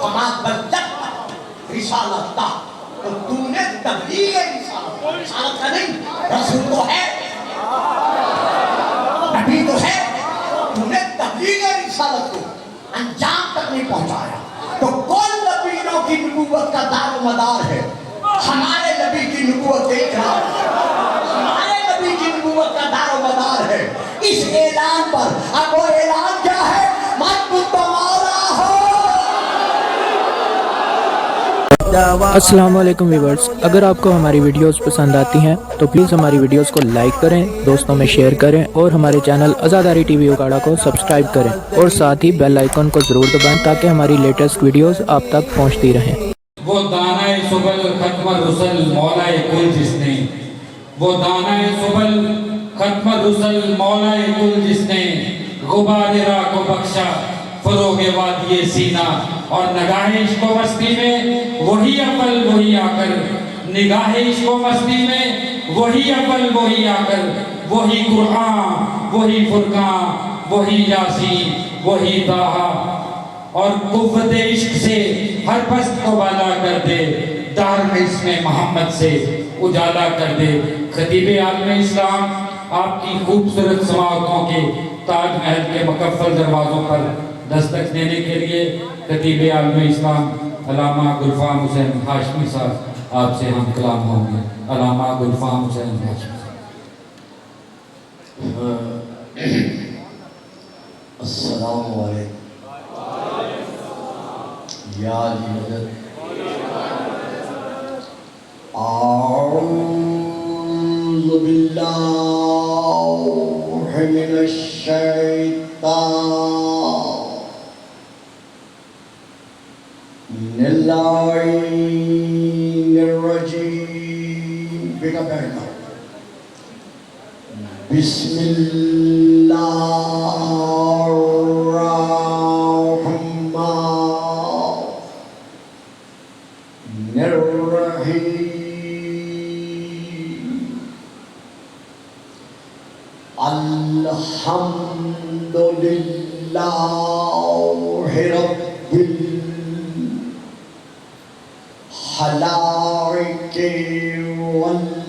فما بلغت رسالت، تو تم نے تبلیغ رسالت، رسالت کا نہیں، رسول تو ہے، نبی تو ہے، تم نے تبلیغ رسالت کو انجام تک نہیں پہنچایا۔ تو کون نبیوں کی نبوت کا دار و مدار ہے؟ ہمارے نبی کی نبوت ایک ہے، ہمارے نبی کی نبوت کا دار و مدار ہے اس اعلان پر۔ اب وہ اعلان کیا ہے؟ من کنت مولا ہو۔ السلام علیکم ویورز، اگر آپ کو ہماری ویڈیوز پسند آتی ہیں تو پلیز ہماری ویڈیوز کو لائک کریں، دوستوں میں شیئر کریں اور ہمارے چینل ازاداری ٹی وی اوکاڑا کو سبسکرائب کریں اور ساتھ ہی بیل آئیکن کو ضرور دبائیں تاکہ ہماری لیٹسٹ ویڈیوز آپ تک پہنچتی رہیں۔ وہ دانہ سبل ختم رسل مولا کل جس نے، وہ دانہ سبل ختم رسل مولا کل جس نے، غبار راہ کو بخشا فروغ وادی سینہ، اور نگاہ عشق و مستی میں وہی اول وہی آ کر، نگاہ عشق و مستی میں وہی اول وہی آ کر، وہی قرآن وہی فرقان وہی یاسین وہی طٰہٰ، اور قوت عشق سے ہر پست کو بالا کر دے، دار میں اس میں محمد سے اجالا کر دے۔ خطیب عالم اسلام آپ کی خوبصورت سماعتوں کے تاج محل کے مکفل دروازوں پر دستک دینے کے لیے خطیب عالم اسلام علامہ گلفام حسین ہاشمی صاحب آپ سے ہم کلام ہوں گے۔ علامہ گلفام حسین ہاشمی صاحب۔ السلام علیکم یا علی مدد۔ اعوذ باللہ من الشیطان اللعین الرجیم۔ بیٹا بیٹھا، بسم اللہ الرحمن الرحیم۔ الحمد للہ رب الخلائق والبریات،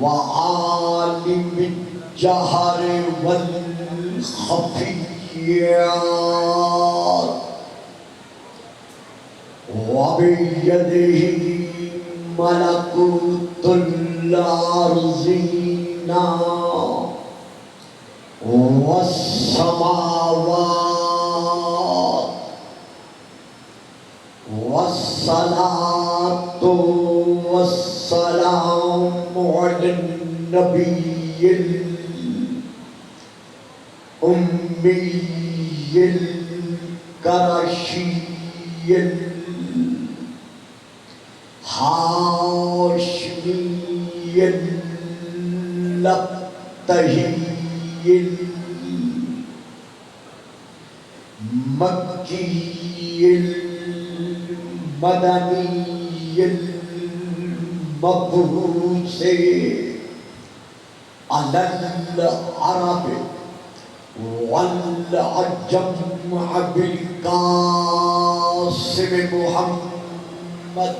وعالم الجہر والخفیات، وبیدہ ملکوت الارضین والسماوات، والصلاة والسلام علی النبی الأمی القرشی الہاشمی اللقطہی المکی المدنی المبعوث علی العرب والعجم بالقاسم محمد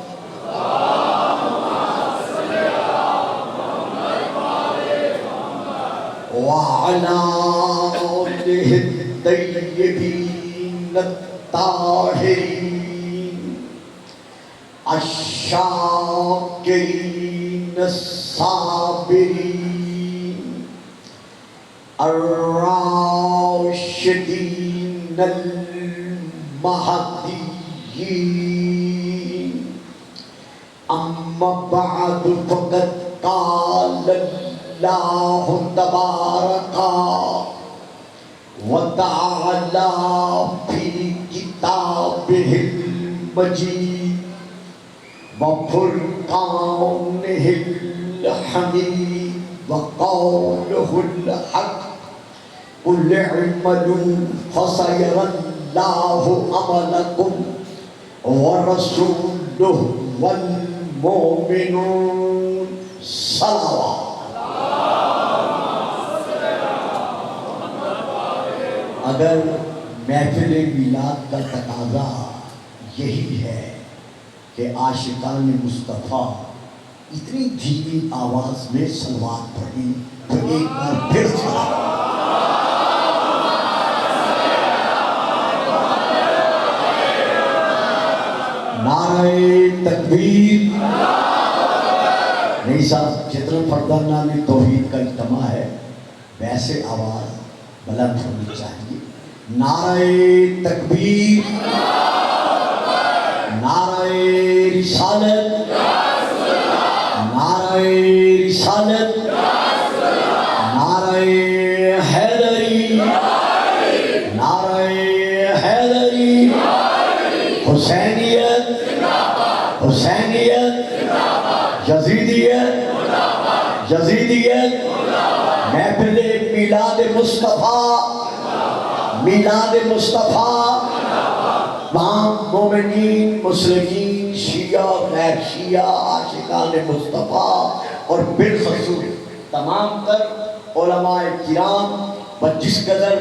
وعلى آله الطيبين الطاهرين الشاكرين الصابرين الراشدين المهديين۔ أما بعد فقد قال اللہ تبارک وتعالی فی کتابہ المجید وفرقانہ الحمید وقولہ الحق، قل اعملوا فسيرى الله عملكم ورسوله والمؤمنون۔ صلوات۔ اگر محفل میلاد کا تقاضا یہی ہے کہ عاشقان مصطفیٰ اتنی دھیمی آواز میں صلوات پڑھی تو ایک بار پھر نعرہ تکبیر. نہیں صاحب، جتنا پردہ نامی توحید کا اجتماع ہے ویسے آواز بلند ہونی چاہیے. نعرہ تکبیر، نعرہ رسالت، نعرہ رسالت، نعرہ حیدری، نعرہ حیدری، حسینیت، حسینیت، یزیدیت، یزیدیت. محفل میلاد مصطفیٰ، میلاد مصطفیٰ، تمام مومنین، مسلمین، شیعہ، غیر شیعہ، عاشقان مصطفیٰ اور بالخصوص تمام تر علماء کرام و جس قدر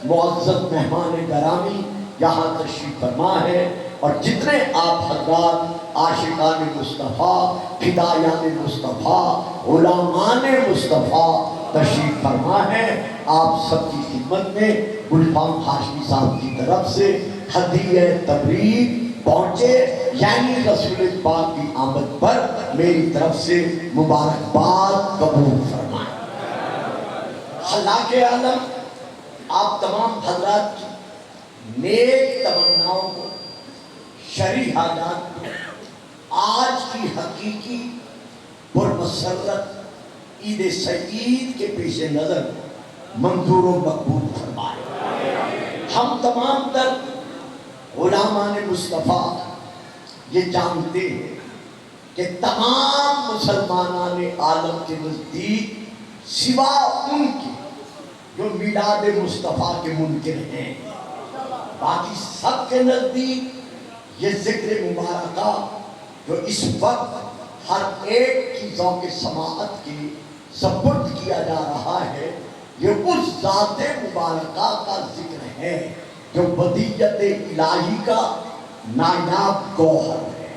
معزز مہمان گرامی یہاں تشریف فرما ہے اور جتنے آپ حضرات عاشقان مصطفیٰ، فدایان مصطفیٰ، غلامان مصطفیٰ تشریف فرما ہے، آپ سب کی خدمت میں گلفام ہاشمی صاحب کی طرف سے ہدیہ تبریک پہنچے، یعنی رسول پاک کی آمد پر میری طرف سے مبارکباد قبول فرمائیں. خلاق عالم آپ تمام حضرات کی نیک تمناؤں کو، شرعی حاجات کو آج کی حقیقی پرمسرت عید سعید کے پیش نظر منظور و مقبول فرمائے. ہم تمام تر غلامان مصطفیٰ یہ جانتے ہیں کہ تمام مسلمانان عالم کے نزدیک سوا ان کے جو میلاد مصطفیٰ کے منکر ہیں، باقی سب کے نزدیک یہ ذکر مبارکہ جو اس وقت ہر ایک کی ذوق سماعت کی سپرد کیا جا رہا ہے، یہ اس ذات مبارکہ کا ذکر ہے جو بدیعت الہی کا نایاب گوہر ہے،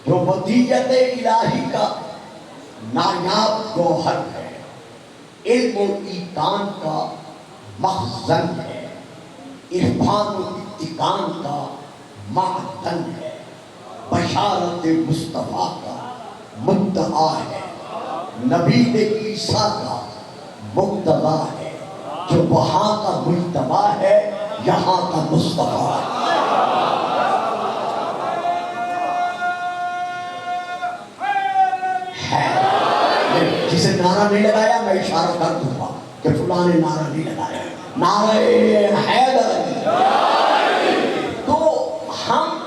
جو بدیعت الہی کا نایاب گوہر ہے، علم و ایقان کا مخزن ہے، عرفان و اتقان کا معدن ہے، بشارت مصطفیٰ کا مدعا ہے، نبی عیسیٰ کا مقتضا ہے، جو وہاں کا مجتبی ہے یہاں کا مصطفیٰ ہے. جسے نعرہ نہیں لگایا میں اشارہ کر دوں گا کہ فلاں نے نعرہ نہیں لگایا. نعرہ حیدری. تو ہم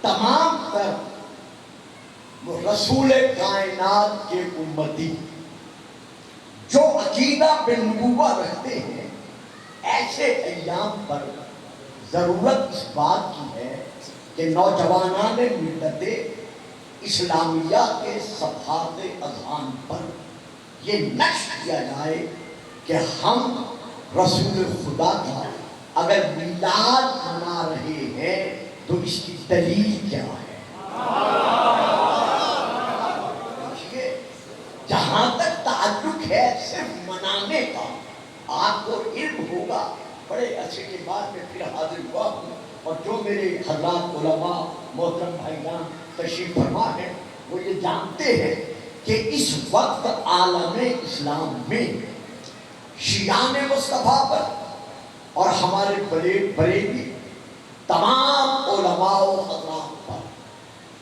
تمام تر رسول کائنات کے امتی جو عقیدہ بالنبوہ رکھتے ہیں، ایسے ایام پر ضرورت اس بات کی ہے کہ نوجوانان ملت اسلامیہ کے صفحات اذہان پر یہ نشر کیا جائے کہ ہم رسول خدا کا اگر میلاد منا رہے ہیں تو اس کی دلیل کیا ہے. جہاں تک تعلق ہے صرف منانے کا، آپ کو علم ہوگا، بڑے عرصے کے بعد میں پھر حاضر ہوا ہوں اور جو میرے حضرات علماء محترم بھائیان تشریف فرما ہیں وہ یہ جانتے ہیں کہ اس وقت عالم اسلام میں شیعان مصطفیٰ پر اور ہمارے بریلی تمام علماء و حضرات پر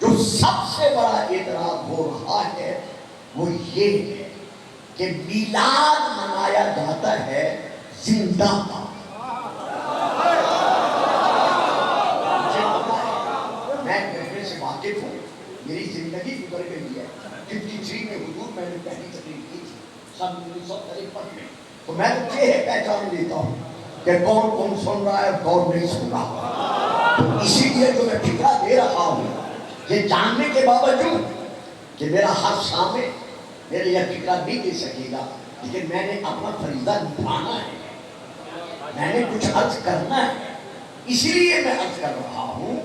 جو سب سے بڑا اعتراض ہو رہا ہے وہ یہ ہے کہ میلاد منایا جاتا ہے زندہ کا. میں گھرنے سے واقف ہوں، میری زندگی گزر گئی ہے. 53 میں حضور میں نے پہلی تقریر کی تھی سن 1953 میں، تو میں تو یہ پہچان لیتا ہوں کہ کون کون سن رہا ہے اور کون نہیں سن رہا. تو اسی لیے جو میں فکرہ دے رہا ہوں یہ جاننے کے باوجود کہ میرا ہر سامنے میرے یہ فکرہ نہیں دے سکے گا لیکن میں نے اپنا فریضہ نبھانا ہے، میں نے کچھ عرض کرنا ہے، اس لیے میں عرض کر رہا ہوں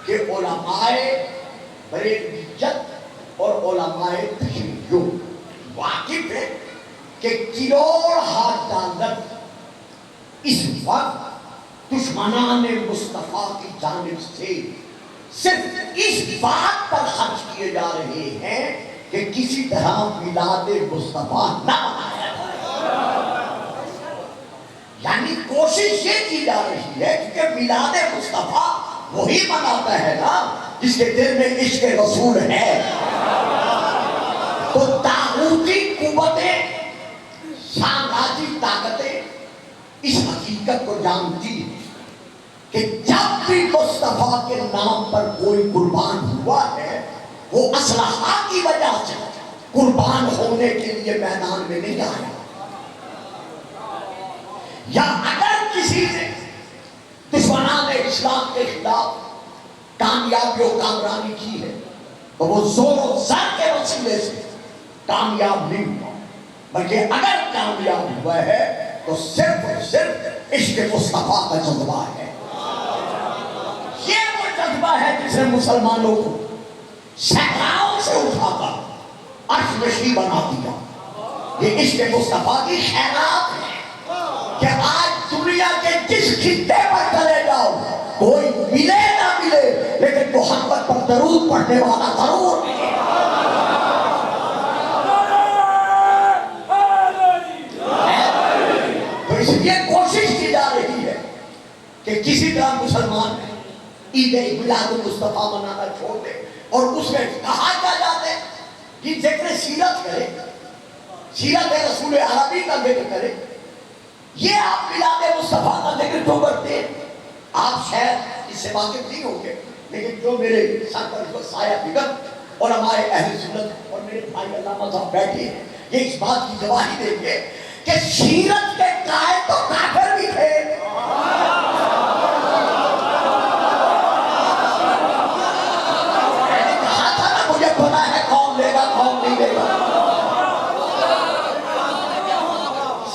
کہ علماء بریلویت اور علماء تشیع واقف ہے کہ کروڑ ڈالر اس وقت دشمنان مصطفیٰ کی جانب سے صرف اس بات پر خرچ کیے جا رہے ہیں کہ کسی طرح میلاد مصطفیٰ نہ منایا جائے۔ یعنی کوشش یہ کی جا رہی ہے کہ میلاد مصطفیٰ وہی مناتا ہے نا جس کے دل میں عشق رسول ہے۔ تو طاغوتی قوتیں، سامراجی طاقتیں اس حقیقت کو جانتی ہیں کہ جب بھی مصطفیٰ کے نام پر کوئی قربان ہوا ہے وہ اسلحہ کی وجہ سے قربان ہونے کے لیے میدان میں نہیں آیا، یا اگر کسی نے دشمنان اسلام کے خلاف کامیابی و کامرانی کی ہے تو وہ زور و زر کے وسیلے سے کامیاب نہیں ہوا، بلکہ اگر کامیاب ہوا ہے تو صرف اور صرف عشق مصطفیٰ کا جذبہ ہے۔ یہ وہ جذبہ ہے جس نے مسلمانوں کو صحراؤں سے اٹھا کر عرش نشین بنا دیا۔ یہ عشق مصطفیٰ کی خیرات ہے کہ آج دنیا کے جس خطے پر چلے جاؤ کوئی ملے نہ ملے لیکن محمد پر درود پڑھنے والا ضرور ملے۔ تو اس لیے کوشش کی جا رہی ہے کہ کسی طرح مسلمان عید میلاد مصطفیٰ منانا چھوڑ دے، اور اس میں کہا کیا جاتا ہے کہ ذکر سیرت کرے، سیرت رسول عربی کا ذکر کرے۔ یہ آپ میلاد مصطفیٰ کا ذکر جو کرتے ہیں آپ شاید اس سے واقف نہیں ہوں گے، لیکن جو میرے سر پر اس وقت سایہ بگت اور ہمارے اہل سنت اور میرے بھائی علامہ صاحب بیٹھے ہیں یہ اس بات کی گواہی دیں گے کہ سیرت کے قائل تو کافر بھی تھے۔ میں نے کہا تھا نا مجھے پتا ہے کون لے گا کون نہیں لے گا۔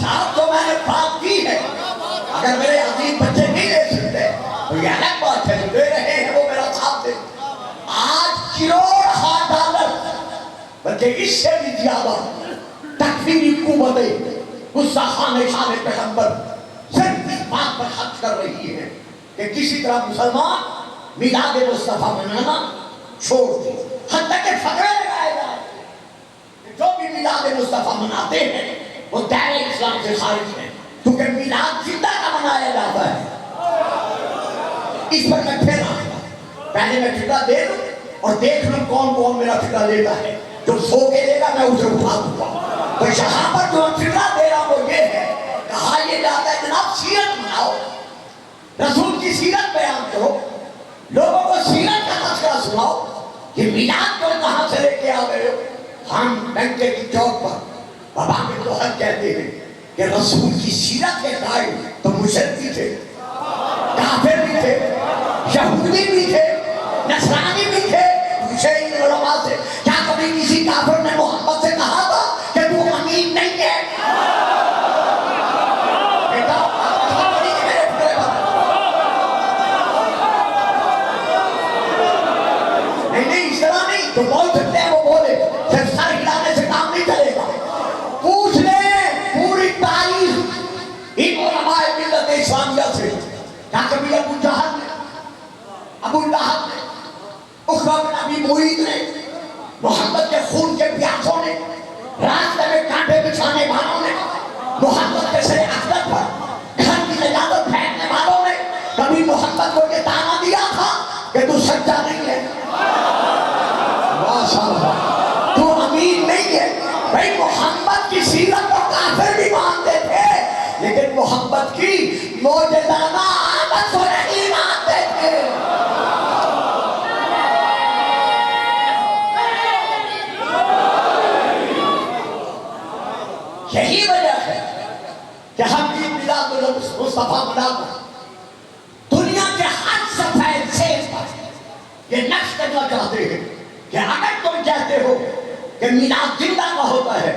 صاحب جو میں نے بات کی ہے اگر میرے عزیز بچے نہیں لے سکتے تو یہ الگ بات ہے، جو لے رہے ہیں وہ میرا ساتھ دے۔ آج کروڑ ڈالر بلکہ اس سے بھی زیادہ تکفیری قوتیں گستاخان شان پیغمبر صرف اس بات پر خرچ کر رہی ہے کہ کسی طرح مسلمان میلاد مصطفیٰ منانا چھوڑ دے، حتیٰ کہ فقرے لگائے جائے کہ جو بھی میلاد مصطفیٰ مناتے ہیں وہ دائرہ اسلام سے خارج ہیں، کیونکہ میلاد زندہ کا منایا جاتا ہے۔ اس پر میں پھر آؤں گا، پہلے میں فکرہ دے لوں اور دیکھ لوں کون کون میرا فکرہ لیتا ہے، جو سو کے لے گا میں اسے اٹھا دوں گا۔ تو یہاں پر جو فکرہ دے رہا وہ یہ ہے، کہا یہ جاتا ہے جناب سیرت مناؤ، رسول کی سیرت بیان کرو، لوگوں کو سیرت کا تذکرہ سناؤ۔ یہ میلاد کو کہاں سے لے کے آ گئے ہو؟ ہم ڈنکے کی چوک پر بابا میں تو حق کہتے ہیں کہ رسول کی سیرت کے قائل تو مشرک بھی تھے، کافر بھی تھے، یہودی بھی تھے، نصرانی بھی تھے۔ پوچھے ان علماء سے کیا کبھی کسی کافر نے محمد سے کہا تھا کہ تو امین نہیں ہے؟ بیٹا بڑی میرے پھرے بات نہیں اس طرح نہیں، تو بول سکتے ہیں وہ بولے، صرف سر ہلانے سے کام نہیں چلے گا۔ پوچھ لیں پوری تاریخ ان علماء ملت اسلامیہ سے، کیا کبھی ابو جہل نے، ابو لہب نے، عقبہ بن ابی معیط نے، محمد کے خون کے پیاسوں نے، راستے میں کانٹے بچھانے والوں نے، محمد کے سر اقدس پر گھر کی نجات پھینکنے والوں نے کبھی محمد کو یہ تانا دیا تھا کہ تو سچا نہیں ہے، ماشاءاللہ تو امین نہیں ہے؟ بھائی محمد کی سیرت کو کافر بھی مانتے تھے لیکن محمد کی معجزانہ آمد کو نہیں مانتے تھے۔ یہی وجہ ہے کہ ہم عید میلاد مصطفیٰ مناتے دنیا کے ہر سفید سیز پر یہ نقش کرنا چاہتے ہیں کہ اگر تم کہتے ہو کہ میلاد زندہ کا ہوتا ہے،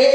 1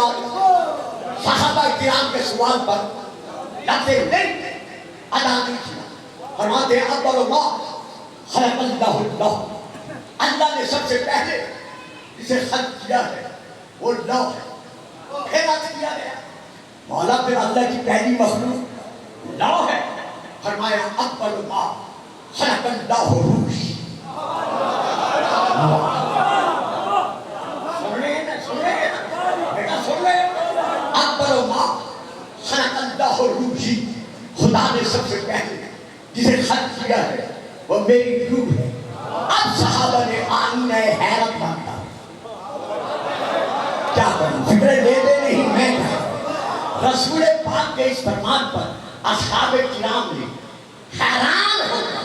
بعد صحابہ کرام کے سوال پر لفظ نہیں ادا نہیں کیا. فرماتے ہیں اول ما خلق اللہ، اللہ نے سب سے پہلے جسے خلق کیا ہے وہ لوح ہے. پھر عرض کیا گیا مولا پھر اللہ کی پہلی مخلوق لوح ہے. فرمایا اول ما خلق اللہ روح. سن رہے ہیں بیٹا سن رہے ہیں. اول ما خلق اللہ روح، خدا نے سب سے پہلے جسے خلق کیا ہے وہ میری روح ہے. اب صحابہ نے آئینہ حیرت مانگا کیا کروں، فکر لیتے نہیں میں رسول پاک کے اس فرمان پر اصحاب کرام نے حیران ہو کر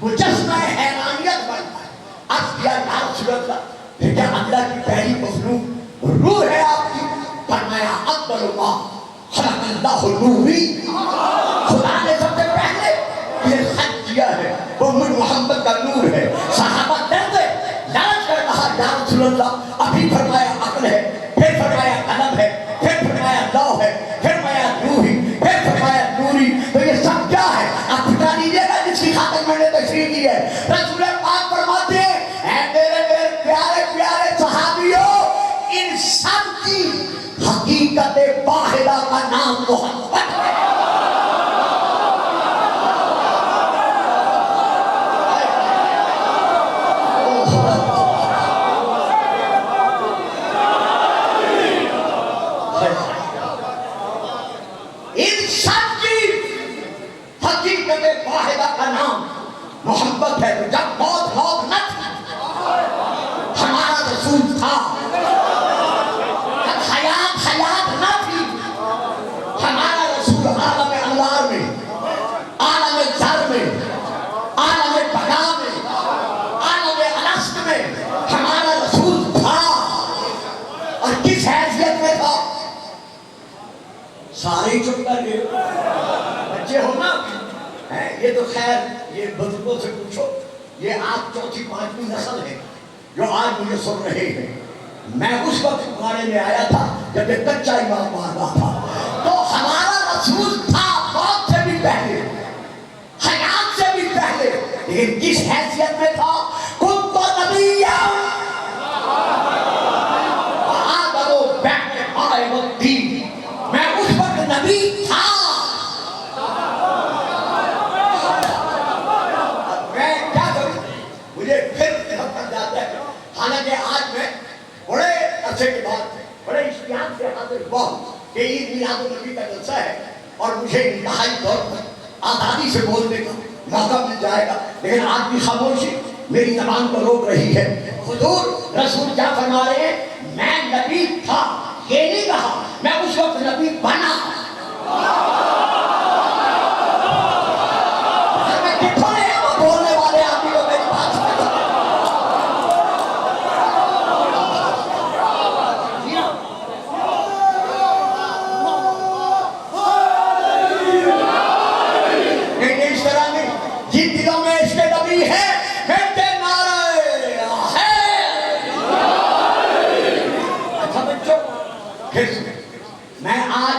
مجسمہ حیرانیت بنتا ہے. عرض کیا یا رسول اللہ پھر کیا اللہ کی پہلی مخلوق روح ہے آپ کی؟ فرمایا اول ما خلق اللہ روحی، خدا نے سب سے پہلے یہ خلق کیا ہے وہ مجھ محمد کا نور ہے. صحابہ ڈرتے لالچ کر کہا یا رسول اللہ ابھی فرمایا عقل ہے، پھر فرمایا قلم ہے، پھر فرمایا لوح ہے، پھر فرمایا روحی، پھر فرمایا نوری، تو یہ سب کیا ہے؟ آپ بتا دیجیے گا جس کی خاطر میں نے تشریح کی ہے. رسول پاک فرماتے ہیں اے میرے پیارے پیارے صحابیوں، ان سب کی حقیقت واحدہ کا نام محمد ہے. ان سب کی حقیقت واحدہ کا نام محبت ہے. تو جب موت نہ تھی ہمارا رسول تھا، جب حیات نہ تھی ہمارا رسول عالم انوار میں، عالم ذر میں، عالم بقا میں، عالم الست میں ہمارا رسول تھا. اور کس حیثیت میں تھا؟ سارے ہی چپ کر گئے. بچے ہو نا یہ تو خیر یہ بزرگوں سے پوچھو، یہ آپ چوتھی پانچویں نسل ہے جو آج مجھے سن رہے ہیں. میں اس وقت تمہارے میں آیا تھا جب یہ کچا امام مارنا تھا. تو ہمارا رسول تھا موت سے بھی پہلے، حیات سے بھی پہلے، لیکن کس حیثیت میں تھا؟ کنت نبیا وآدم بین ماء والطین، میں اس وقت نبی تھا. میں کیا کروں، مجھے پھر پڑ جاتا ہے. حالانکہ آج میں بڑے عرصے کے بعد بڑے اشتیاق سے حاضر ہوا ہوں کہ عید میلاد النبی کا جلسہ ہے اور مجھے انتہائی طور پر آزادی سے بولنے کا موقع مل جائے گا. لیکن آج کی خاموشی میری زبان کو روک رہی ہے. حضور رسول کیا فرما رہے ہیں؟ میں نبی تھا، یہ نہیں کہا میں اس وقت نبی بنا. بولنے والے آدمی کو میری بات اس طرح نہیں. جن دلوں میں عشق نبی ہے کہتے نعرہ ہے. اچھا بچوں پھر میں آج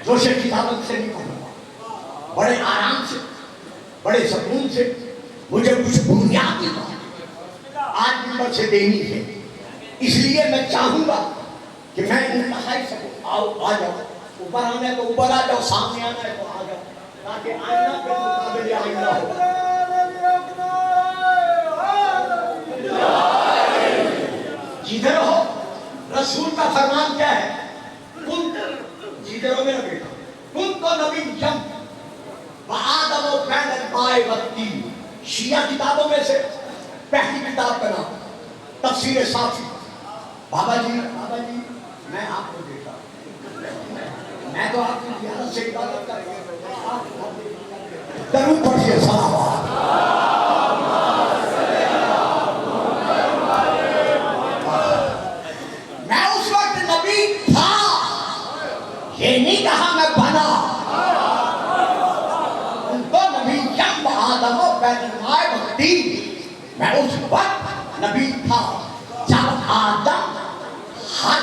جوش کتابت سے نہیں پڑھوں گا، بڑے آرام سے بڑے سکون سے مجھے کچھ بنیادی بات آج نمبر سے دینی ہے. اس لیے میں چاہوں گا کہ میں انتہائی سکوں. آؤ آ جاؤ، اوپر آنا ہے تو اوپر آ جاؤ، سامنے آنا ہے تو آ جاؤ تاکہ آئینہ کے مقابلے آئینہ ہو. جدھر ہو رسول کا فرمان کیا ہے؟ کن جدھر ہو میرا بیٹا کن تو نبی یم وآدم بین الماء والطین. شیعہ کتابوں میں سے پہلی کتاب کا نام تفسیر صافی. بابا جی میں آپ کو دیکھا، میں تو آپ کی زیارت سے عبادت کر رہا ہوں. درود پڑھیے صلوات. میں اس وقت نبی تھا، یہ نہیں کہا میں بنا. آدم و بین الماء والطین، میں اس وقت نبی تھا جب آدم ہر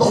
2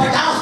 50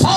100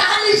40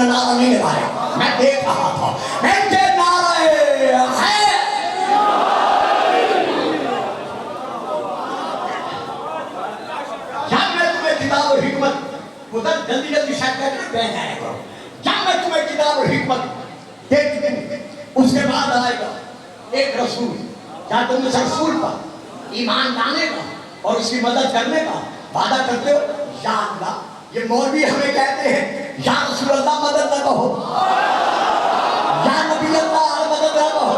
نے نعرہ نہیں لگایا, میں دیکھ رہا تھا. میں کہ نعرہ ہے. جب میں تمہیں کتاب و حکمت ادھر جلدی جلدی شاید کہتے ہیں بیٹھ جائے گا, جب میں تمہیں کتاب و حکمت دے چکے ہوں, اس کے بعد آئے گا ایک رسول. کیا تم اس رسول پر ایمان لانے کا اور اس کی مدد کرنے کا وعدہ کرتے ہو؟ یا اللہ, یہ مولوی ہمیں کہتے ہیں یا رسول اللہ مدد نہ کہو, یا نبی اللہ مدد نہ کہو,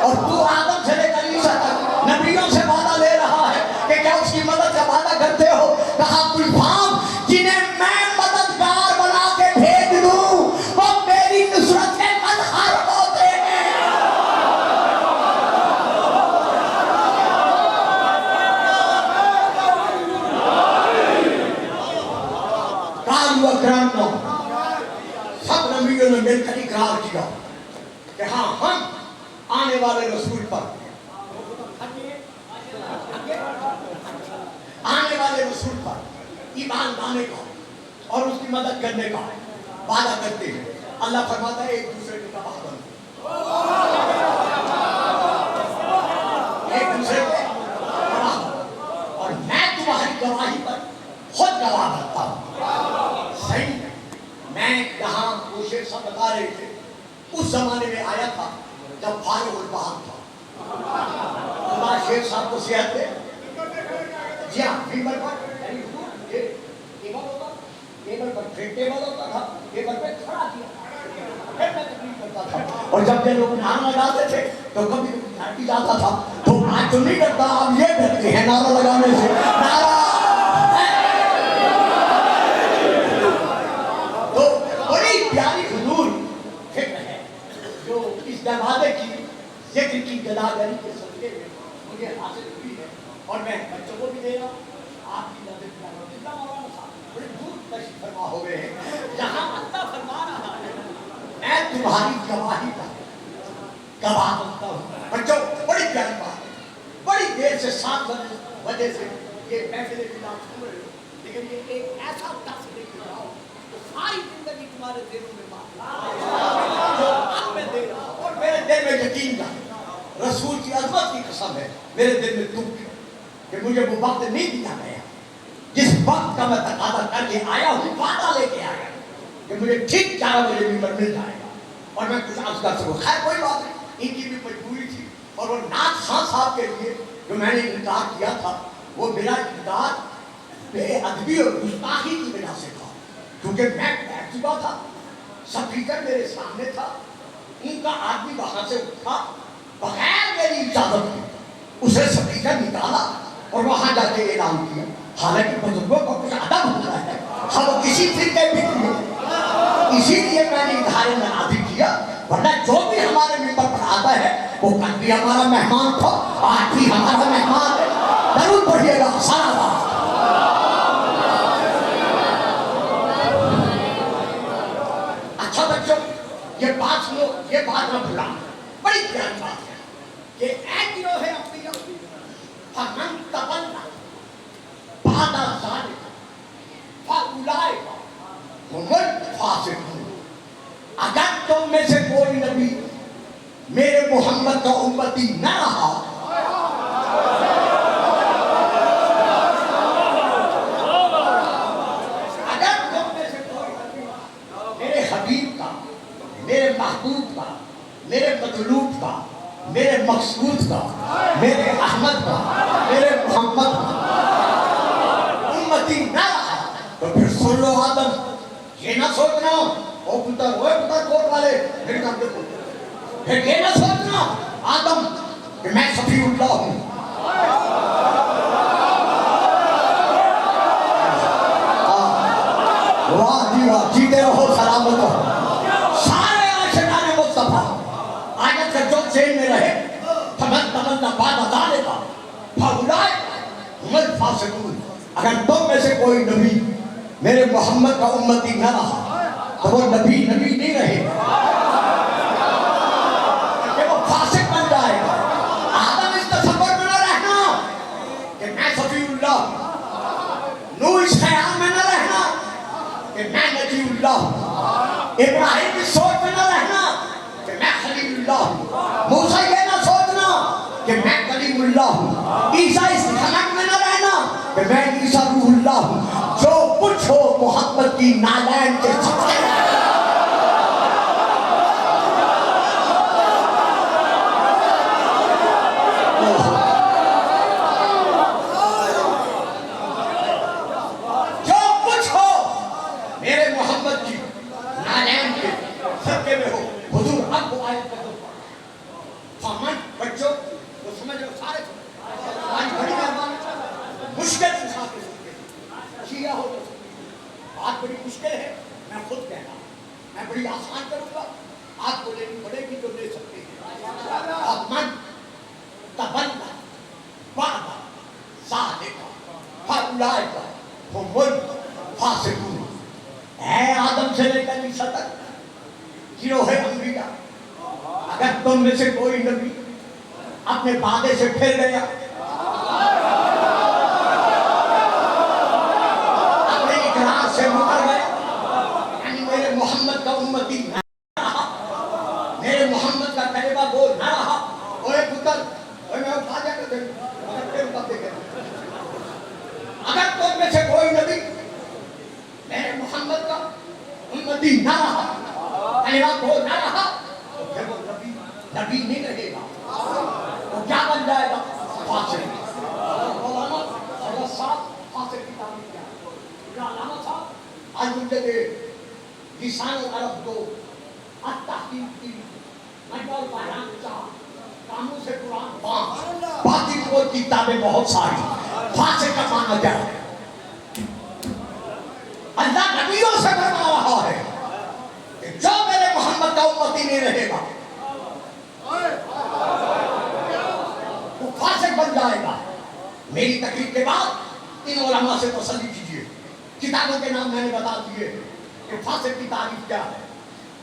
اور تو آدم سے لے کر عیسیٰ تک نبیوں سے وعدہ لے رہا ہے کہ کیا اس کی مدد کا وعدہ کرتے ہو؟ کہا گلفام, جنہیں میں مددگار بنا کے بھیج دوں وہ میری نصرت کے مظہر ہوتے ہیں. سب نبیوں نے مل کر اقرار کیا کہ ہاں ہم آنے والے رسول پر ایمان لانے کا اور اس کی مدد کرنے کا وعدہ کرتے ہیں. اللہ فرماتا ہے ایک دوسرے کے گواہ بنو, ایک دوسرے کے گواہ, اور میں تمہاری گواہی پر خود گواہ بنتا ہوں. صحیح, میں یہاں وہ شیخ صاحب بتا رہے تھے اس زمانے میں آیا تھا جب فارغ البحر تھا. خدا شیخ صاحب کو صحت دے. جی ہاں, ٹیبل پر ٹیبل پر ٹیبل ہوتا تھا, ٹیبل پہ کھڑا کیا پھر میں تقریر کرتا تھا, اور جب یہ لوگ نعرہ لگاتے تھے تو کبھی کبھی ڈر بھی جاتا تھا. تو آج تو نہیں ڈرتا, اب یہ ڈرتے ہیں نعرہ لگانے سے. نعرہ تو بڑی پیاری حضور فکر ہے جو اس دروازے کی ذکر کی گداگری کے صدقے میں مجھے حاصل ہوئی ہے, اور میں بچوں کو بھی دے رہا ہوں. آپ کی نظر مولانا صاحب بڑے دور تشریف فرما ہو گئے ہیں, جہاں اللہ فرما رہا ہے میں تمہاری گواہی کا گواہ بنتا ہوں. بچوں بڑی پیاری بات ہے, بڑی دیر سے 7 بجے سے یہ محفل ملاد سن رہے ہو, لیکن یہ ایک ایسا درس لے کے جاؤ تو ساری زندگی تمہارے دلوں میں بات جو اب میں دے رہا ہوں, اور میرے دل میں یقین تھا, رسول کی عظمت کی قسم ہے, میرے دل میں دکھ ہے کہ مجھے وہ وقت نہیں دیا گیا جس وقت کا میں تقاضا کر کے آیا ہوں, وعدہ لے کے آیا کہ مجھے ٹھیک 4 بجے ممبر مل جائے گا اور میں کچھ عرض کر سکوں. خیر کوئی بات نہیں, ان کی بھی مجبوری تھی, اور وہ ناز خان صاحب کے لیے جو میں نے انکار کیا تھا وہ میرا انکار بے ادبی اور گستاخی کی وجہ سے تھا, کیونکہ میں بیٹھ چکا تھا, سپیکر میرے سامنے تھا, ان کا آدمی وہاں سے اٹھا بغیر میری اجازت کی, اسے سپیکر نکالا اور وہاں جا کے اعلان کیا. حالانکہ بزرگوں کو کچھ ادب ہوتا ہے, ہم کسی فرقے بھی کیے, اسی لیے میں نے اظہار مناظر کیا, ورنہ جو بھی ہمارے ممبر پر آتا ہے وہ کل بھی ہمارا مہمان تھا, آج بھی ہمارا مہمان ہے. ضرور پڑھیے گا صلوات. اچھا بچوں, یہ بات سنو, یہ بات نہ بھولا, بڑی پیاری بات ہے کہ ایک گروہ ہے اپنی فمن تولى بعد ذلك فأولئك هم الفاسقون. اگر تم میں سے کوئی نبی میرے محمد کا امتی نہ رہا, اگر تم میں سے کوئی نبی میرے حبیب کا, میرے محبوب کا, میرے مطلوب کا, میرے مقصود کا, میرے احمد کا, میرے محمد کا امتی نہ رہا, تو پھر سن لو آدم, یہ نہ سوچنا او پتر کوٹ والے میرے کام دیکھو, پھر یہ نہ سوچنا آدم کہ میں صفی اللہ ہوں. واہ جی واہ, جیتے رہو سلامت رہو. سارے عاشقان مصطفیٰ آیت کا جو چین میں رہے, فمن تولى بعد ذلك فأولئك هم الفاسقون. اگر تم میں سے کوئی نبی میرے محمد کا امتی نہ رہا تو وہ نبی نہیں رہے گا, کہ وہ فاسق بن جائے گا. آدم اس تصور میں نہ رہنا کہ میں صفی اللہ, نو اس خیال میں نہ رہنا کہ میں نجی اللہ, ابراہیم کی سوچ میں نہ رہنا کہ میں خلیل اللہ ہوں، موسیٰ یہ نہ سوچنا کہ میں کلیم اللہ ہوں، عیسیٰ اس خلق میں نہ رہنا کہ میں عیسیٰ روح اللہ ہوں. جو کچھ ہو محمد کی نالین کے صدقے میں ہو. حضور اب وہ آیت کا فہمان بچوں وہ سمجھ رہے سارے آج بڑی مہربانی مشکل سے ساتھ شیعہ ہو تو بات بڑی مشکل ہے. میں خود کہہ رہا ہوں میں بڑی آسان کروں گا، آپ کو لینی پڑے گی تو لے سکتے ہیں. فہمان تبنہ وعدہ صادقہ فاولئک هم الفاسقون. اے آدم سے لے کر عیسیٰ تک گروہ انبیاء، اگر تم میں سے کوئی نبی اپنے وعدے سے پھر گیا، اپنے اقرار سے مکر گیا، یعنی میرے محمد کا امتی نہ رہا، میرے محمد کا کلمہ گو نہ رہا، اوے پتر اوے میں اٹھا جا کر دیکھوں مگر پھر بات دیکھیں. اگر تم میں سے کوئی نبی میرے محمد کا امتی نہ رہا، کلمہ گو نہ رہا، تو پھر وہ نبی نہیں رہے گا. وہ کیا بن جائے گا؟ فاسق. مولانا حضرت صاحب فاسق کی تعریف کیا ہے؟ علامہ صاحب آج مجھے دے لسان العرب کو التحقیق کی مجموع البیان چاہ قاموس قرآن 5 باقی وہ کتابیں بہت ساری. فاسق کا معنی کیا ہے؟ اللہ نبیوں سے فرما رہا ہے کہ جو میرے محمد کا امتی نہیں رہے گا وہ فاسق بن جائے گا. میری تقریر کے بعد ان علماء سے تسلی کیجیے. کتابوں کے نام میں نے بتا دیے کہ فاسق کی تعریف کیا ہے.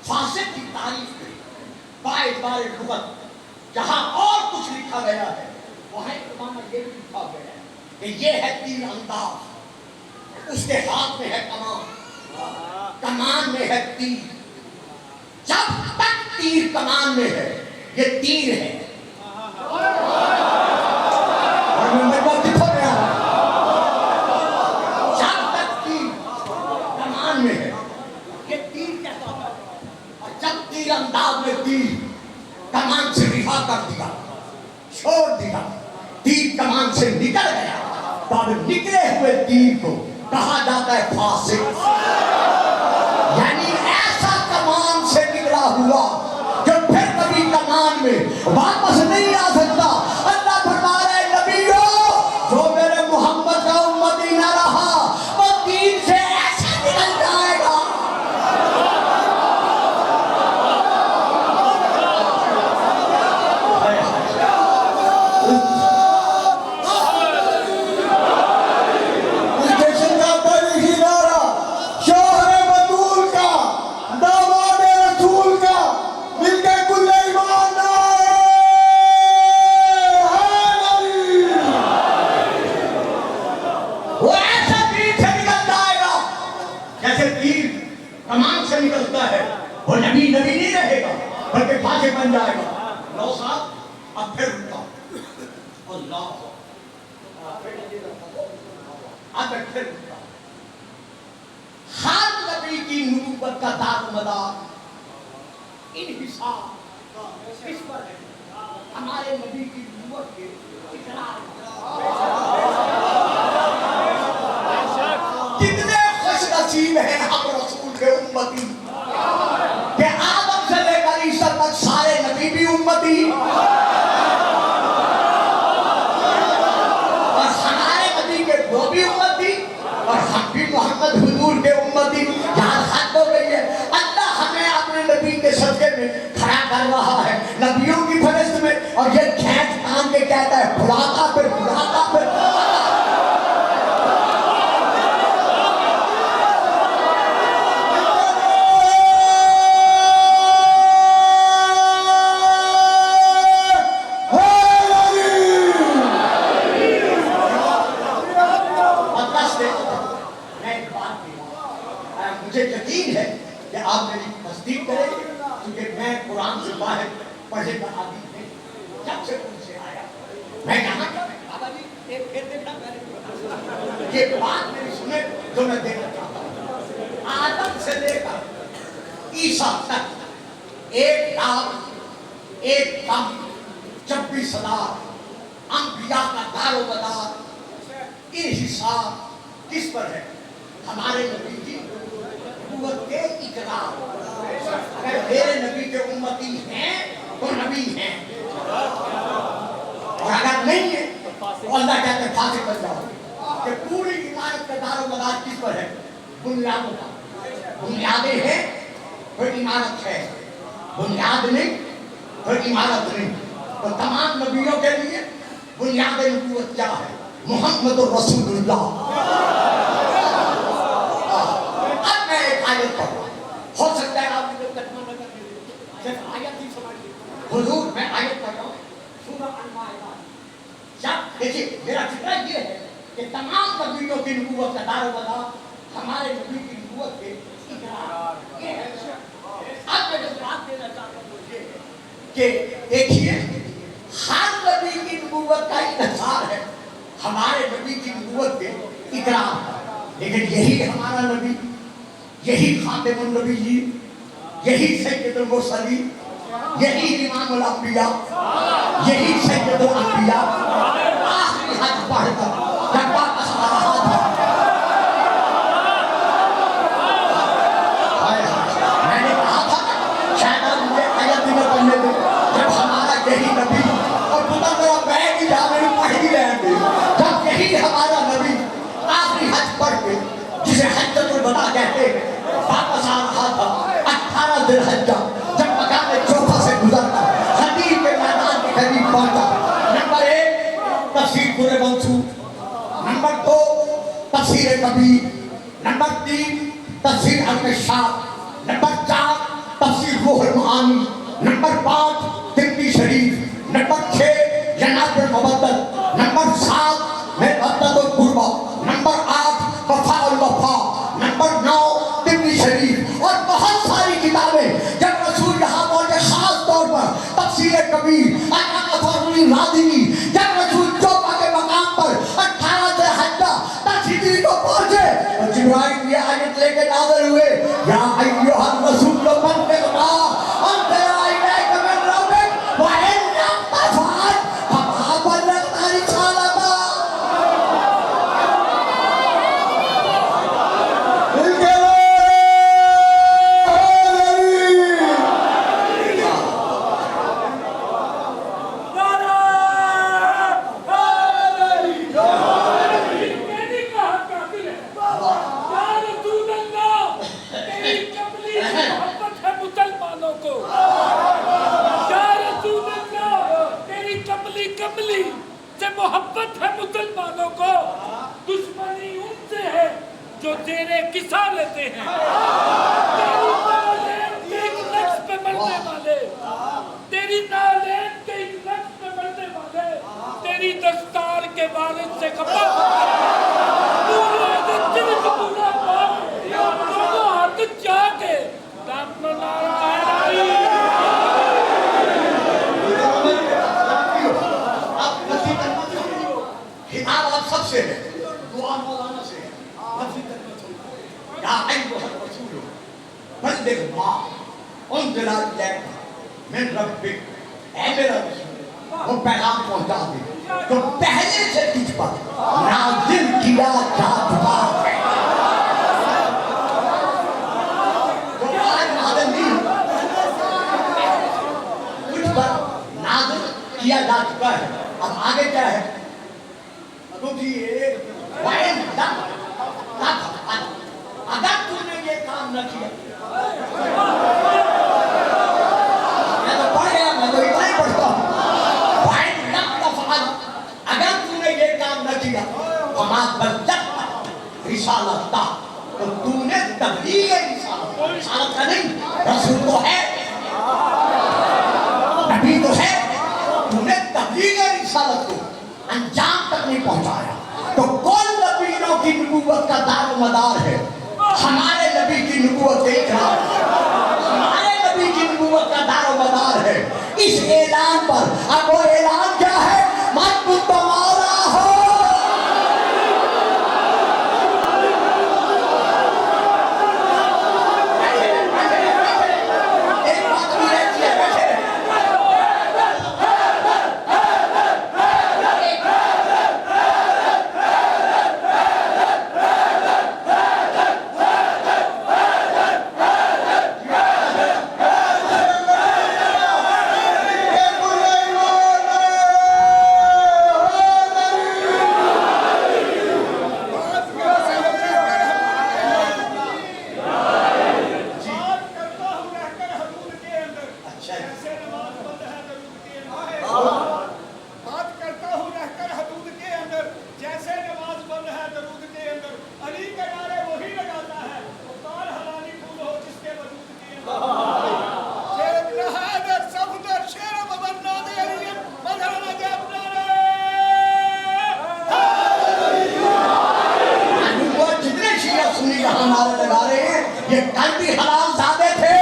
فاسق کی تعریف باعتبار لغت جہاں اور کچھ لکھا گیا ہے وہاں معنی یہ بھی لکھا گیا ہے کہ یہ ہے تیر انداز، اس کے ہاتھ میں ہے کمان، کمان میں ہے تیر. جب تک تیر کمان میں ہے یہ تیر ہے. جب تک تیر کمان میں ہے یہ تیر کہتا ہے. اور جب تیر انداز میں تیر کمان سے رہا کر دیا، چھوڑ دیا، تیر کمان سے نکل گیا، تو اب نکلے ہوئے تیر کو کہا جاتا ہے فاسق. یعنی ایسا کمان سے نکلا ہوا جو پھر کبھی کمان میں واپس نہیں آ سکتا. اللہ فرما رہے نبیوں جو میرے محمد کا امتی نہ رہا وہ دین سے ایسا نکل جائے گا. نبی نہیں رہے گا بلکہ فاسق بن جائے گا. لو صاحب اب پھر رکا اللہ اب پھر رکا. ہر نبی کی نبوت کا دار و مدار انحصار کس پر ہے؟ ہمارے نبی کی نبوت کے اقرار. کتنے خوش نصیب ہیں ہم رسول کے امتی کہ آدم سے لے کر عیسیٰ تک سارے نبی بھی امتی اور ہمارے نبی کے وہ بھی امتی اور ہم بھی محمد حضور کے امتی. یہاں حد ہو گئی ہے. اللہ ہمیں اپنے نبی کے صدقے میں کھڑا کر رہا ہے نبیوں کی فہرست میں اور یہ کھینچ تان کے کہتا ہے بلاتا پھر بلاتا پھر. مجھے یقین ہے کہ آپ میری تصدیق کریں کیونکہ میں قرآن سے باہر پڑھے کا عادی نہیں. جب سے ان سے آیا میں کہاں بابا جی ایک پھر دیکھنا یہ بات میری سنیں جو میں دیکھنا چاہتا ہوں. آدم سے لے کر عیسیٰ تک 1,01,26,000 انبیاء کا دار و مدار یہ حساب کس پر ہے؟ ہمارے نبی کی نبوت کے اقرار. اگر میرے نبی کے امتی ہیں تو نبی ہیں اور اگر نہیں ہے تو اللہ کہتے ہیں فاسق بن جاؤ. کہ پوری عمارت کا دار و مدار کس پر ہے؟ بنیادوں کا. بنیادیں ہیں پھر عمارت ہے, بنیاد نہیں پھر عمارت نہیں. تو تمام نبیوں کے لیے بنیاد نبوت کیا ہے؟ محمد رسول اللہ. اب میں ایک آیت پڑھ رہا ہوں, ہو سکتا ہے آپ مجھے ترجمہ نہ کر دیں, صرف آیت ہی سمجھ. حضور میں آیت پڑھ رہا ہوں سورہ المائدہ. جب دیکھیے میرا فکر یہ ہے کہ تمام نبیوں کی نبوت کا دار و مدار ہمارے نبی کی نبوت کے اقرار یہ ہے. اب میں جو بات دینا چاہتا ہوں وہ یہ ہے کہ دیکھیے ہر نبی کی نبوت کا انحصار ہے ہمارے نبی کی نبوت کے اقرار. لیکن یہی ہمارا نبی, یہی خاتم النبیین, یہی سید المرسلین, یہی امام الانبیاء, یہی سید الانبیاء آخری حج پڑھ کر جب واپس آ رہا تھا. میں نے کہا تھا شاید آپ مجھے آیت نہ پڑھنے دیں جب ہمارا یہی نبی اور پتہ میرا بیگ ہی جا میں پڑھ ہی رہے تھے جب یہی ہمارا نبی آخری حج پڑھ کے جسے حجۃ الوداع کہتے ہیں واپس آ رہا تھا 18 ذی الحجہ جب مقام چوفہ سے گزر کر حدیب کے میدان کے قریب پہنچا. نمبر 1 تفسیر قرآن منصور, نمبر 2 تفسیر کبیر, نمبر 3 تفسیر المشکوٰۃ, نمبر 4 تفسیر روح المعانی, نمبر 5 ترمذی شریف, نمبر 6 جناب المبدل, نمبر 7 مبدل القربہ, نمبر 8 وفاء الوفا, نمبر 9 ترمذی شریف اور بہت ساری کتابیں. جب رسول یہاں پہنچے خاص طور پر تفسیر کبیر علامہ فاضلی رازی, جب رسول چوپا کے مقام پر 18 ذی الحجہ تشریف کو پہنچے اور جبرائیل یہ آیت لے کے نازل ہوئے یا ایھا الرسول بلغ ما انزل الیک من ربک وان لم تفعل فما بلغت رسالتہ. محبت ہے مسلمانوں کو, دشمنی ان سے ہے جو تیرے قصہ لیتے ہیں. تیری نالین کے ایک نقش پہ مرنے والے, تیری نالین کے ایک نقش پہ مرنے والے, تیری دستار کے وارث سے خفا پورے دل پورا پاک دونوں ہاتھ جا کے رام نارائن خطاب آپ سب سے ہے, دعا مولانا سے ہے, لفظی ترجمہ سنو یا ایھا الرسول بلغ ما انزل الیک من ربک. اے میرا رسول وہ پیغام پہنچا دے جو پہلے سے تجھ پر نازل کیا جا چکا ہے. جو آج نازل نہیں تجھ پر نازل کیا جا چکا ہے. اب آگے کیا ہے؟ اگر تم نے یہ کام نہ کیا, میں تو پڑھ گیا, میں تو اتنا ہی پڑھتا ہوں, اگر تم نے یہ کام نہ کیا فما بلغت رسالتہ, تو تم نے تبلیغ رسالت, رسالت کا نہیں, رسول تو ہے, نبی تو ہے, تم نے تبلیغ رسالت کو انجام تک نہیں پہنچایا. تو کل نبیوں کی نبوت کا دار و مدار ہے ہمارے نبی کی نبوت دیکھ رہا ہوں، ہمارے نبی کی نبوت کا دار و مدار ہے اس اعلان پر. اب وہ اعلان کیا ہے؟ من کنت مولا ہو. ایک بات بھی رہتی ہے، بیٹھے رہے. یہ کل بھی حلال زادے تھے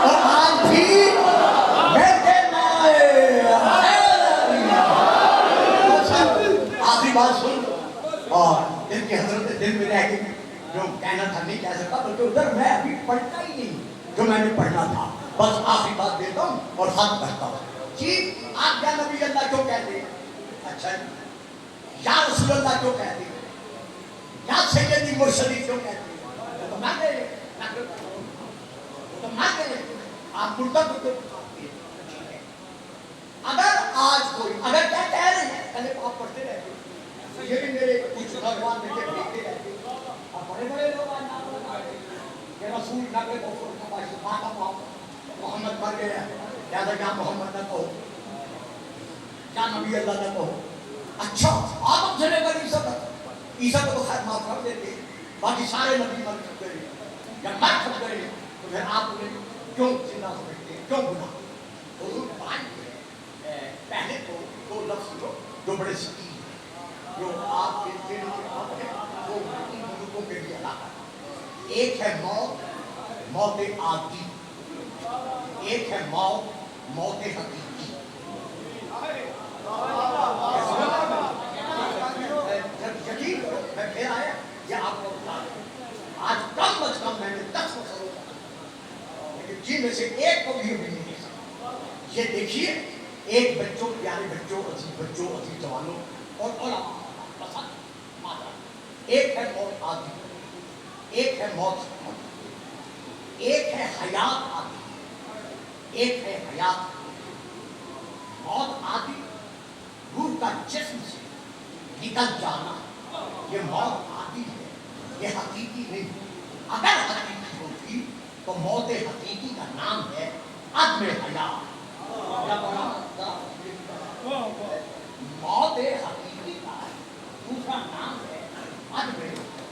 اور آج بھی آخری بات سن. اور دل کی حضرت دل میں رہ گئی، جو کہنا تھا نہیں کہہ سکتا، بلکہ ادھر میں ابھی پڑھتا ہی نہیں جو میں نے پڑھنا تھا. بس آخری بات دیتا ہوں اور ختم کرتا ہوں. جی آپ کیا نبی اللہ کیوں کہتے ہیں؟ اچھا یا رسول اللہ کیوں کہتے ہیں؟ یا سیدی مرشدی کیوں کہتے ہیں؟ تو میں کہہ آپ مردہ کو اگر آج کوئی اگر کیا کہہ رہے ہیں پہلے آپ پڑھتے رہتے یہ بھی میرے کچھ بھگوان بیٹے دیکھتے رہتے اور بڑے بڑے لوگ کہ رسول نبی محمد مر گیا لہٰذا کیا محمد نہ کہو، کیا نبی اللہ نہ کہو. اچھا آپ اب چلے کر عیسیٰ کو تو خیر معاف کر دیتے، باقی سارے نبی مر چکے ہیں یا مر چکے ہیں، تو پھر آپ انہیں کیوں زندہ سمجھتے ہیں، کیوں گناہ؟ حضور پہلے تو دو لفظ جو بڑے سکی ہیں، جو آپ کے دل کے اب ہے وہ ان لوگوں کے لیے علاقہ ہے. ایک ہے موت، موت عادی. ایک ہے موت، موت حقیقی. یقین کرو میں پھر آیا یہ آپ کو بتا دوں، آج کم از کم میں نے 10 مسئلوں لیکن جن میں سے ایک کو بھی نہیں دے سکتا. یہ دیکھیے ایک بچوں، پیارے بچوں، عزیز جوانوں اور علماء پسند مادہ، ایک ہے موت عادی، ایک ہے موت حقیقی، ایک ہے حیات عادی، ایک ہے حیات. موت عادی روح کا جسم سے نکل جانا، یہ موت عادی ہے، یہ حقیقی نہیں. اگر حقیقی ہوتی تو موت حقیقی کا نام ہے عدم حیات. موت حقیقی کا دوسرا نام ہے عدم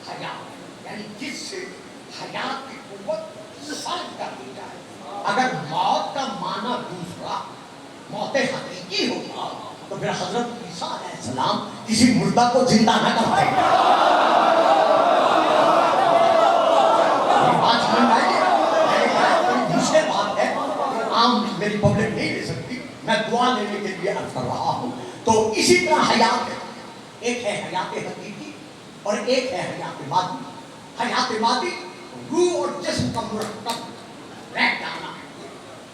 حیات، یعنی جس سے حیات کی قوت سلب کر دی جائے. اگر موت کا معنی دوسرا موت حقیقی ہوتا تو پھر حضرت عیسیٰ علیہ السلام کسی مردہ کو زندہ نہ کرتے. بات سمجھ میں آئی؟ بڑی مشکل بات ہے، عام میری پبلک نہیں لے سکتی، میں دعا لینے کے لیے عرض کر رہا ہوں. تو اسی طرح حیات ہے، ایک ہے حیات حقیقی اور ایک ہے حیات مادی. حیات مادی روح اور جسم کا مرکب رہ جانا،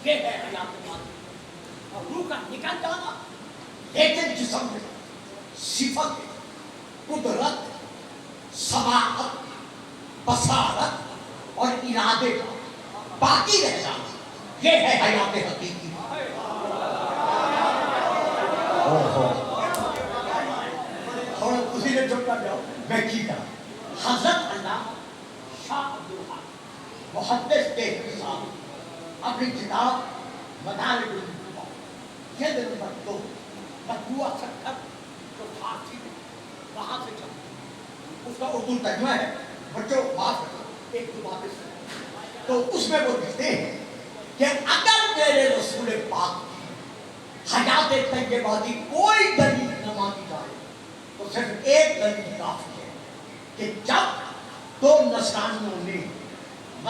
یہ ہے حیات مادی. اور روح کا نکل جانا، لیکن جسم میں صفت، قدرت، سماعت، بصارت اور ارادے کا باقی رہ جانا، یہ ہے حیات حقیقی. تھوڑا اسی نے چپ کر جاؤ میں کی کرا. حضرت علامہ شاہ عبدالحق محدث دہلوی صاحب اپنی کتاب مدارج النبوۃ جلد نمبر 2 مطبوعہ 70 جو فارسی میں وہاں سے چلتی، اس کا اردو ترجمہ ہے. بچوں معاف کرو ایک دو باتیں سنیں. تو اس میں وہ لکھتے ہیں کہ اگر میرے رسول پاک کی حیات طیبہ کی کوئی دلیل نہ مانی جائے تو صرف ایک دلیل کافی ہے کہ جب دو نصرانیوں نے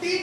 3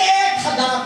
1000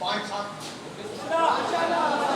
5-7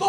2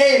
1,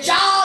4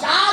4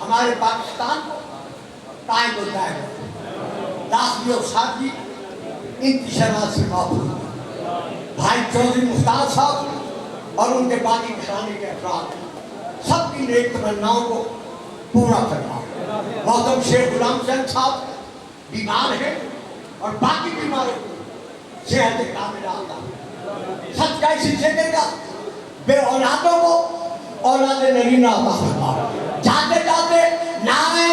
ہمارے پاکستان کو قائم ہوتا ہے داخلی اور ساتھی انتشارات سے محفوظ بھائی چودھری مختار صاحب اور ان کے باقی گھرانے کے افراد سب کی نیک تمناؤں کو پورا کرنا. محترم شیخ غلام حسین صاحب بیمار ہیں اور باقی بیماروں کو صحت کاملہ عطا سچ کا اسی سے دے گا. بے اولادوں کو اولاد نرینہ عطا فرما. جاتے جاتے نعرہ